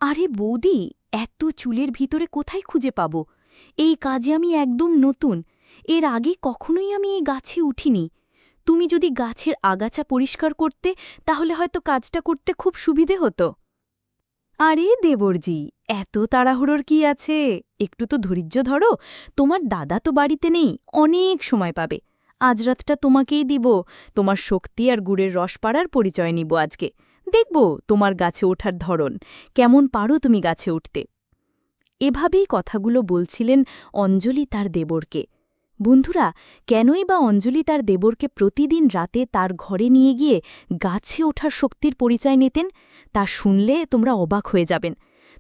আরে বৌদি, এত চুলের ভিতরে কোথায় খুঁজে পাব? এই কাজে আমি একদম নতুন। এর আগে কখনোই আমি এই গাছে উঠিনি। তুমি যদি গাছের আগাছা পরিষ্কার করতে, তাহলে হয়তো কাজটা করতে খুব সুবিধে হতো। আরে দেবরজি, এত তাড়াহুড়োর কি আছে? একটু তো ধৈর্য ধরো। তোমার দাদা তো বাড়িতে নেই, অনেক সময় পাবে। আজ রাতটা তোমাকেই দিব। তোমার শক্তি আর গুড়ের রস পাড়ার পরিচয় নিব আজকে। দেখব তোমার গাছে ওঠার ধরন, কেমন পারো তুমি গাছে উঠতে। এভাবেই কথাগুলো বলছিলেন অঞ্জলি তার দেবরকে। বন্ধুরা, কেনই বা অঞ্জলি তার দেবরকে প্রতিদিন রাতে তার ঘরে নিয়ে গিয়ে গাছে ওঠার শক্তির পরিচয় নিতেন, তা শুনলে তোমরা অবাক হয়ে যাবেন।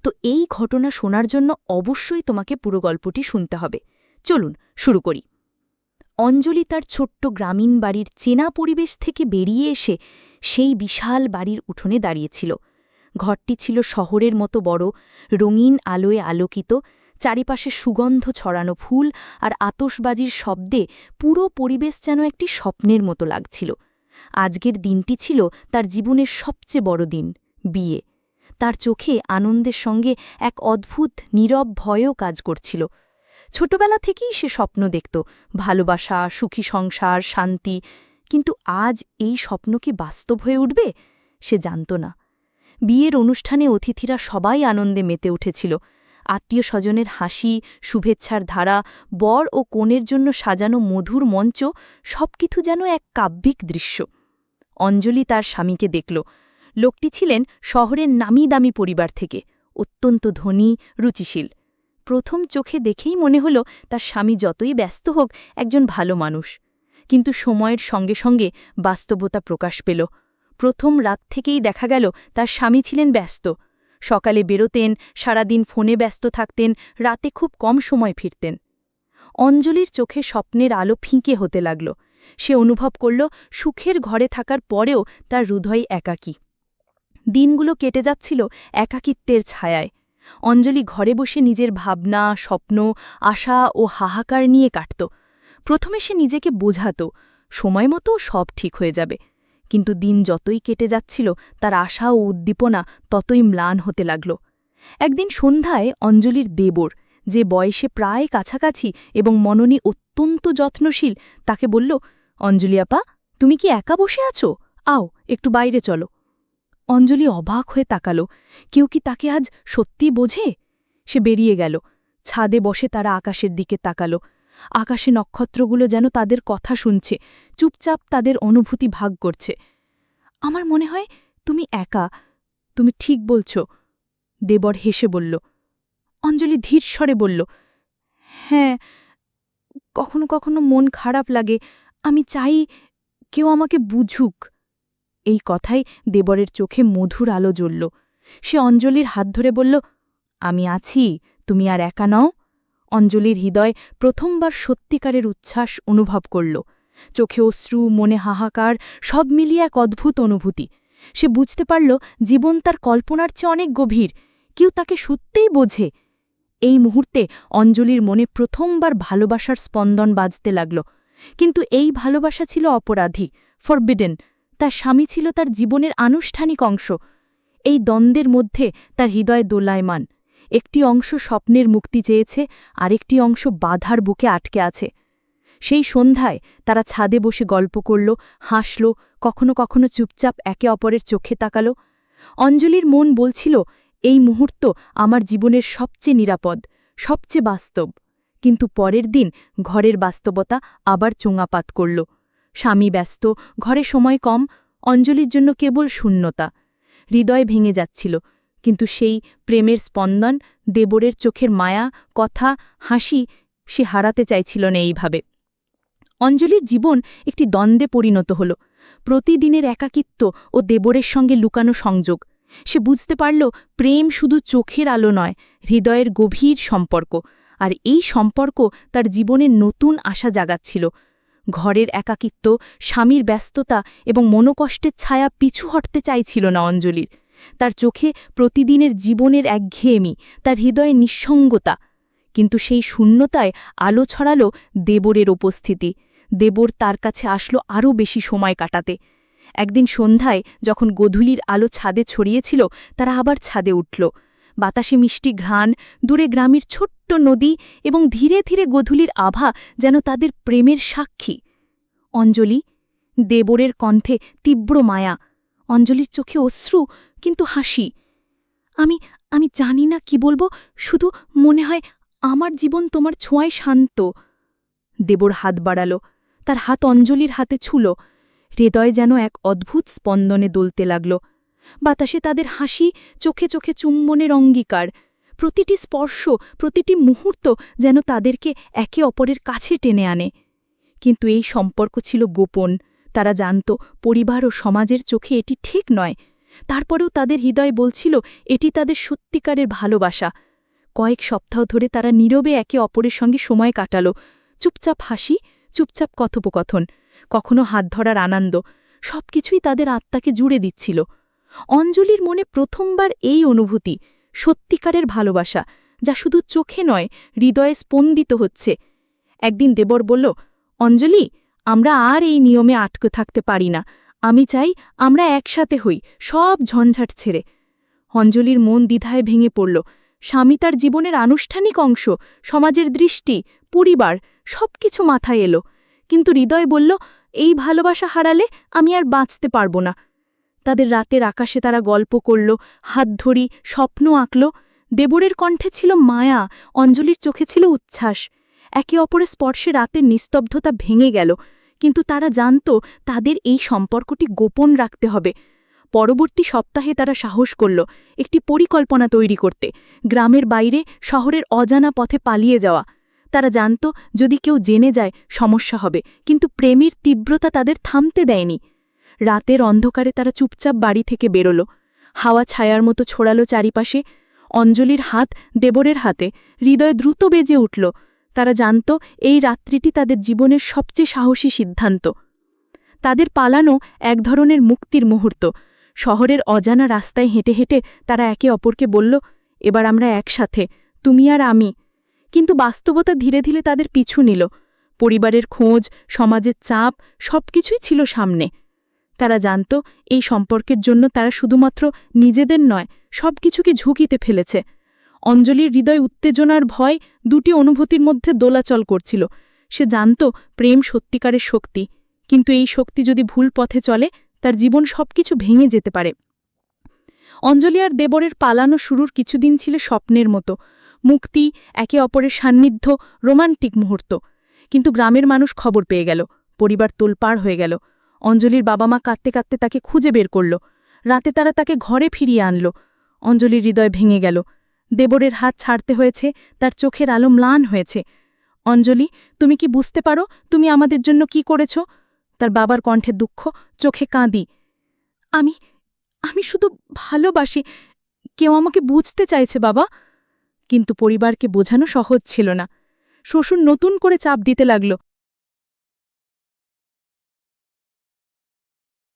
তো এই ঘটনা শোনার জন্য অবশ্যই তোমাকে পুরো গল্পটি শুনতে হবে। চলুন শুরু করি। অঞ্জলি তার ছোট্ট গ্রামীণ বাড়ির চেনা পরিবেশ থেকে বেরিয়ে এসে সেই বিশাল বাড়ির উঠোনে দাঁড়িয়েছিল। ঘরটি ছিল শহরের মতো বড়, রঙিন আলোয় আলোকিত, চারিপাশে সুগন্ধ ছড়ানো ফুল আর আতশবাজির শব্দে পুরো পরিবেশ যেন একটি স্বপ্নের মতো লাগছিল। আজকের দিনটি ছিল তার জীবনের সবচেয়ে বড় দিন, বিয়ে। তার চোখে আনন্দের সঙ্গে এক অদ্ভুত নীরব ভয়ও কাজ করছিল। ছোটবেলা থেকেই সে স্বপ্ন দেখত, ভালোবাসা, সুখী সংসার, শান্তি। কিন্তু আজ এই স্বপ্ন কি বাস্তব হয়ে উঠবে? সে জানত না। বিয়ের অনুষ্ঠানে অতিথিরা সবাই আনন্দে মেতে উঠেছিল। আত্মীয় স্বজনের হাসি, শুভেচ্ছার ধারা, বর ও কনের জন্য সাজানো মধুর মঞ্চ, সবকিছু যেন এক কাব্যিক দৃশ্য। অঞ্জলি তার স্বামীকে দেখল। লোকটি ছিলেন শহরের নামিদামি পরিবার থেকে, অত্যন্ত ধনী, রুচিশীল। প্রথম চোখে দেখেই মনে হল তার স্বামী যতই ব্যস্ত হোক একজন ভালো মানুষ। কিন্তু সময়ের সঙ্গে সঙ্গে বাস্তবতা প্রকাশ পেল। প্রথম রাত থেকেই দেখা গেল তার স্বামী ছিলেন ব্যস্ত। সকালে বেরোতেন, সারাদিন ফোনে ব্যস্ত থাকতেন, রাতে খুব কম সময় ফিরতেন। অঞ্জলির চোখে স্বপ্নের আলো ফিকে হতে লাগল। সে অনুভব করল সুখের ঘরে থাকার পরেও তার হৃদয় একাকী। দিনগুলো কেটে যাচ্ছিল একাকিত্বের ছায়ায়। অঞ্জলি ঘরে বসে নিজের ভাবনা, স্বপ্ন, আশা ও হাহাকার নিয়ে কাটত। প্রথমে সে নিজেকে বোঝাত, সময় মতো সব ঠিক হয়ে যাবে। কিন্তু দিন যতই কেটে যাচ্ছিল তার আশা ও উদ্দীপনা ততই ম্লান হতে লাগল। একদিন সন্ধ্যায় অঞ্জলির দেবর, যে বয়সে প্রায় কাছাকাছি এবং মননী অত্যন্ত যত্নশীল, তাকে বলল, অঞ্জলি আপা, তুমি কি একা বসে আছো? আও, একটু বাইরে চলো। অঞ্জলি অবাক হয়ে তাকাল। কেউ কি তাকে আজ সত্যি বোঝে? সে বেরিয়ে গেল। ছাদে বসে তারা আকাশের দিকে তাকাল। আকাশে নক্ষত্রগুলো যেন তাদের কথা শুনছে, চুপচাপ তাদের অনুভূতি ভাগ করছে। আমার মনে হয় তুমি একা। তুমি ঠিক বলছ, দেবর হেসে বলল। অঞ্জলি ধীর স্বরে বলল, হ্যাঁ, কখনো কখনো মন খারাপ লাগে। আমি চাই কেউ আমাকে বুঝুক। এই কথাই দেবরের চোখে মধুর আলো জ্বলল। সে অঞ্জলির হাত ধরে বলল, আমি আছি, তুমি আর একা নও। অঞ্জলির হৃদয় প্রথমবার সত্যিকারের উচ্ছ্বাস অনুভব করল। চোখে অশ্রু, মনে হাহাকার, সব মিলিয়ে এক অদ্ভুত অনুভূতি। সে বুঝতে পারল জীবন তার কল্পনার চেয়ে অনেক গভীর, কেউ তাকে সত্যিই বোঝে। এই মুহূর্তে অঞ্জলির মনে প্রথমবার ভালোবাসার স্পন্দন বাজতে লাগল। কিন্তু এই ভালোবাসা ছিল অপরাধী, ফরবিডেন। তার স্বামী ছিল তার জীবনের আনুষ্ঠানিক অংশ। এই দ্বন্দ্বের মধ্যে তার হৃদয় দোলায়মান। একটি অংশ স্বপ্নের মুক্তি চেয়েছে, আরেকটি অংশ বাধার বুকে আটকে আছে। সেই সন্ধ্যায় তারা ছাদে বসে গল্প করল, হাসল, কখনো কখনো চুপচাপ একে অপরের চোখে তাকাল। অঞ্জলির মন বলছিল, এই মুহূর্ত আমার জীবনের সবচেয়ে নিরাপদ, সবচেয়ে বাস্তব। কিন্তু পরের দিন ঘরের বাস্তবতা আবার চোঙাপাত করল। স্বামী ব্যস্ত, ঘরে সময় কম, অঞ্জলির জন্য কেবল শূন্যতা। হৃদয় ভেঙে যাচ্ছিল, কিন্তু সেই প্রেমের স্পন্দন, দেবরের চোখের মায়া, কথা, হাসি, সে হারাতে চাইছিল না এইভাবে। অঞ্জলির জীবন একটি দ্বন্দ্বে পরিণত হল। প্রতিদিনের একাকিত্ব ও দেবরের সঙ্গে লুকানো সংযোগ। সে বুঝতে পারল প্রেম শুধু চোখের আলো নয়, হৃদয়ের গভীর সম্পর্ক। আর এই সম্পর্ক তার জীবনের নতুন আশা জাগাচ্ছিল। ঘরের একাকিত্ব, স্বামীর ব্যস্ততা এবং মনোকষ্টের ছায়া পিছু হটতে চাইছিল না অঞ্জলির। তার চোখে প্রতিদিনের জীবনের একঘেয়েমি, তার হৃদয়ে নিঃসঙ্গতা। কিন্তু সেই শূন্যতায় আলো ছড়াল দেবরের উপস্থিতি। দেবর তার কাছে আসলো আরও বেশি সময় কাটাতে। একদিন সন্ধ্যায় যখন গোধূলির আলো ছাদে ছড়িয়েছিল, তারা আবার ছাদে উঠল। বাতাসে মিষ্টি ঘ্রাণ, দূরে গ্রামের ছোট্ট নদী এবং ধীরে ধীরে গোধূলির আভা যেন তাদের প্রেমের সাক্ষী। অঞ্জলি, দেবরের কণ্ঠে তীব্র মায়া, অঞ্জলির চোখে অশ্রু, কিন্তু হাসি। আমি আমি জানি না কি বলবো, শুধু মনে হয় আমার জীবন তোমার ছোঁয়ায় শান্ত। দেবর হাত বাড়াল, তার হাত অঞ্জলির হাতে ছুল। হৃদয় যেন এক অদ্ভুত স্পন্দনে দুলতে লাগল। বাতাসে তাদের হাসি, চোখে চোখে চুম্বনের অঙ্গীকার। প্রতিটি স্পর্শ, প্রতিটি মুহূর্ত যেন তাদেরকে একে অপরের কাছে টেনে আনে। কিন্তু এই সম্পর্ক ছিল গোপন। তারা জানত পরিবার ও সমাজের চোখে এটি ঠিক নয়। তারপরেও তাদের হৃদয় বলছিল এটি তাদের সত্যিকারের ভালোবাসা। কয়েক সপ্তাহ ধরে তারা নীরবে একে অপরের সঙ্গে সময় কাটাল। চুপচাপ হাসি, চুপচাপ কথোপকথন, কখনো হাত ধরার আনন্দ, সবকিছুই তাদের আত্মাকে জুড়ে দিচ্ছিল। অঞ্জলির মনে প্রথমবার এই অনুভূতি, সত্যিকারের ভালোবাসা, যা শুধু চোখে নয়, হৃদয়ে স্পন্দিত হচ্ছে। একদিন দেবর বলল, অঞ্জলি, আমরা আর এই নিয়মে আটকে থাকতে পারি না। আমি চাই আমরা একসাথে হই, সব ঝঞ্ঝাট ছেড়ে। অঞ্জলির মন দ্বিধায় ভেঙে পড়ল। স্বামী তার জীবনের আনুষ্ঠানিক অংশ, সমাজের দৃষ্টি, পরিবার, সবকিছু মাথায় এলো। কিন্তু হৃদয় বলল, এই ভালোবাসা হারালে আমি আর বাঁচতে পারব না। তাদের রাতের আকাশে তারা গল্প করল, হাত ধরি, স্বপ্ন আঁকল। দেবরের কণ্ঠে ছিল মায়া, অঞ্জলির চোখে ছিল উচ্ছ্বাস। একে অপরের স্পর্শে রাতের নিস্তব্ধতা ভেঙে গেল, কিন্তু তারা জানত তাদের এই সম্পর্কটি গোপন রাখতে হবে। পরবর্তী সপ্তাহে তারা সাহস করল একটি পরিকল্পনা তৈরি করতে, গ্রামের বাইরে, শহরের অজানা পথে পালিয়ে যাওয়া। তারা জানত যদি কেউ জেনে যায় সমস্যা হবে, কিন্তু প্রেমের তীব্রতা তাদের থামতে দেয়নি। রাতের অন্ধকারে তারা চুপচাপ বাড়ি থেকে বেরোল। হাওয়া ছায়ার মতো ছড়ালো চারিপাশে। অঞ্জলির হাত দেবরের হাতে, হৃদয় দ্রুত বেজে উঠল। তারা জানত এই রাত্রিটি তাদের জীবনের সবচেয়ে সাহসী সিদ্ধান্ত। তাদের পালানো এক ধরনের মুক্তির মুহূর্ত। শহরের অজানা রাস্তায় হেঁটে হেঁটে তারা একে অপরকে বলল, এবার আমরা একসাথে, তুমি আর আমি। কিন্তু বাস্তবতা ধীরে ধীরে তাদের পিছু নিল। পরিবারের খোঁজ, সমাজের চাপ, সবকিছুই ছিল সামনে। তারা জানত এই সম্পর্কের জন্য তারা শুধুমাত্র নিজেদের নয়, সবকিছুকে ঝুঁকিতে ফেলেছে। অঞ্জলির হৃদয় উত্তেজনার ভয় দুটি অনুভূতির মধ্যে দোলাচল করছিল। সে জানত প্রেম সত্যিকারের শক্তি, কিন্তু এই শক্তি যদি ভুল পথে চলে, তার জীবন সবকিছু ভেঙে যেতে পারে। অঞ্জলি আর দেবরের পালানো শুরুর কিছুদিন ছিল স্বপ্নের মতো, মুক্তি, একে অপরের সান্নিধ্য, রোমান্টিক মুহূর্ত। কিন্তু গ্রামের মানুষ খবর পেয়ে গেল, পরিবার তোলপাড় হয়ে গেল। অঞ্জলির বাবা মা কাঁদতে কাঁদতে তাকে খুঁজে বের করল। রাতে তারা তাকে ঘরে ফিরিয়ে আনল। অঞ্জলির হৃদয় ভেঙে গেল। দেবরের হাত ছাড়তে হয়েছে, তার চোখের আলো ম্লান হয়েছে। অঞ্জলি, তুমি কি বুঝতে পারো তুমি আমাদের জন্য কি করেছ? তার বাবার কণ্ঠে দুঃখ, চোখে কাঁদি। আমি আমি শুধু ভালোবাসি, কেউ আমাকে বুঝতে চাইছে বাবা। কিন্তু পরিবারকে বোঝানো সহজ ছিল না। শ্বশুর নতুন করে চাপ দিতে লাগল,